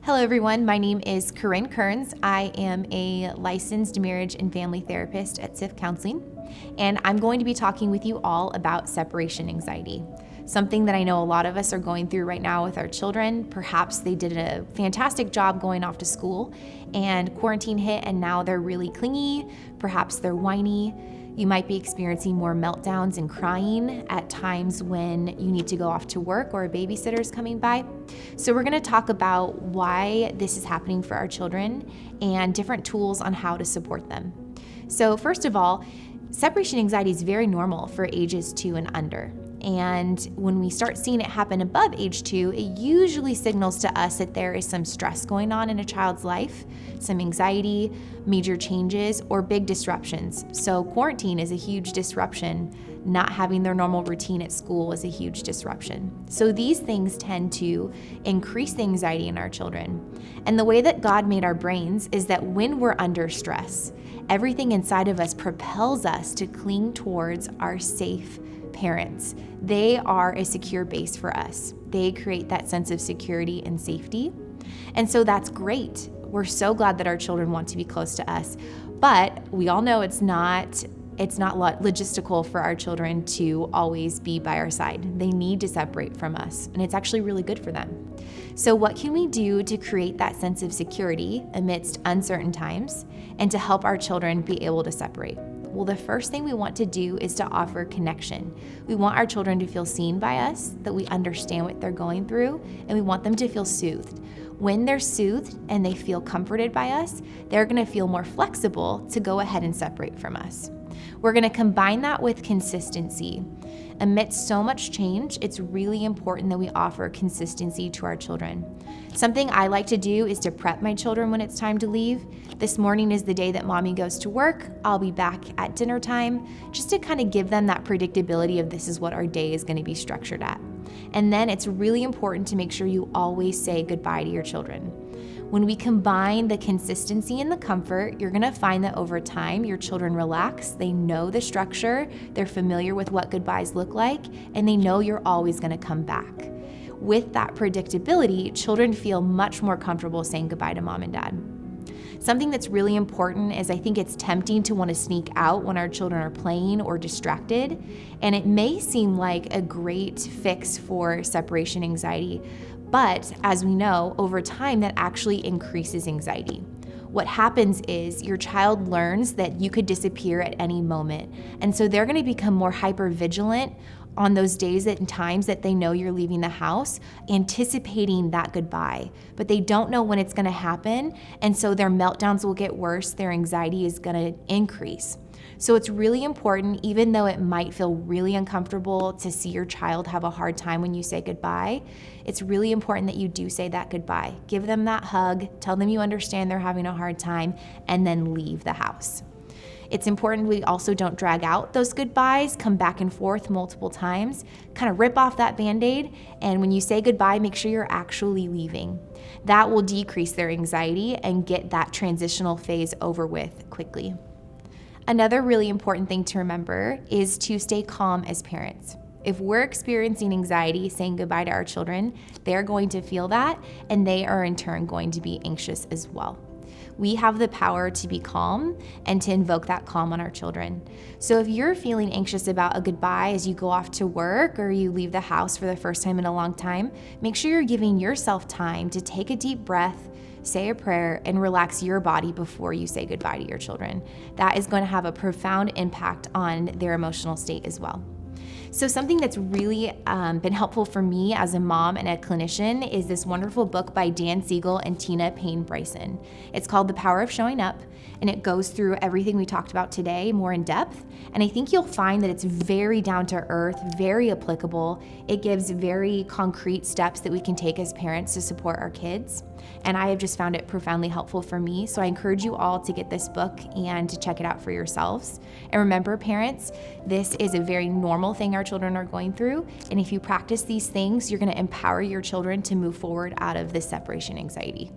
Hello everyone, my name is Corynne Keirnes. I am a licensed marriage and family therapist at SIF Counseling, and I'm going to be talking with you all about separation anxiety. Something that I know a lot of us are going through right now with our children. Perhaps they did a fantastic job going off to school and quarantine hit and now they're really clingy, perhaps they're whiny. You might be experiencing more meltdowns and crying at times when you need to go off to work or a babysitter is coming by. So we're going to talk about why this is happening for our children and different tools on how to support them. So first of all, separation anxiety is very normal for ages 2 and under. And when we start seeing it happen above age 2, it usually signals to us that there is some stress going on in a child's life, some anxiety, major changes, or big disruptions. So quarantine is a huge disruption. Not having their normal routine at school is a huge disruption. So these things tend to increase the anxiety in our children. And the way that God made our brains is that when we're under stress, everything inside of us propels us to cling towards our safe parents. They are a secure base for us. They create that sense of security and safety. And so that's great. We're so glad that our children want to be close to us. But we all know it's not logistical for our children to always be by our side. They need to separate from us, and it's actually really good for them. So what can we do to create that sense of security amidst uncertain times and to help our children be able to separate? Well, the first thing we want to do is to offer connection. We want our children to feel seen by us, that we understand what they're going through, and we want them to feel soothed. When they're soothed and they feel comforted by us, they're going to feel more flexible to go ahead and separate from us. We're going to combine that with consistency. Amidst so much change, it's really important that we offer consistency to our children. Something I like to do is to prep my children when it's time to leave. This morning is the day that mommy goes to work. I'll be back at dinner time, just to kind of give them that predictability of this is what our day is going to be structured at. And then it's really important to make sure you always say goodbye to your children. When we combine the consistency and the comfort, you're gonna find that over time, your children relax, they know the structure, they're familiar with what goodbyes look like, and they know you're always gonna come back. With that predictability, children feel much more comfortable saying goodbye to mom and dad. Something that's really important is I think it's tempting to want to sneak out when our children are playing or distracted, and it may seem like a great fix for separation anxiety, but as we know, over time that actually increases anxiety. What happens is your child learns that you could disappear at any moment, and so they're going to become more hyper-vigilant on those days and times that they know you're leaving the house, anticipating that goodbye. But they don't know when it's going to happen, and so their meltdowns will get worse, their anxiety is going to increase. So it's really important, even though it might feel really uncomfortable to see your child have a hard time when you say goodbye, it's really important that you do say that goodbye. Give them that hug, tell them you understand they're having a hard time, and then leave the house. It's important we also don't drag out those goodbyes, come back and forth multiple times, kind of rip off that Band-Aid, and when you say goodbye, make sure you're actually leaving. That will decrease their anxiety and get that transitional phase over with quickly. Another really important thing to remember is to stay calm as parents. If we're experiencing anxiety saying goodbye to our children, they're going to feel that, and they are in turn going to be anxious as well. We have the power to be calm and to invoke that calm on our children. So if you're feeling anxious about a goodbye as you go off to work or you leave the house for the first time in a long time, make sure you're giving yourself time to take a deep breath, say a prayer, and relax your body before you say goodbye to your children. That is going to have a profound impact on their emotional state as well. So something that's really been helpful for me as a mom and a clinician is this wonderful book by Dan Siegel and Tina Payne Bryson. It's called The Power of Showing Up, and it goes through everything we talked about today more in depth. And I think you'll find that it's very down to earth, very applicable. It gives very concrete steps that we can take as parents to support our kids. And I have just found it profoundly helpful for me. So I encourage you all to get this book and to check it out for yourselves. And remember, parents, this is a very normal thing our children are going through. And if you practice these things, you're going to empower your children to move forward out of this separation anxiety.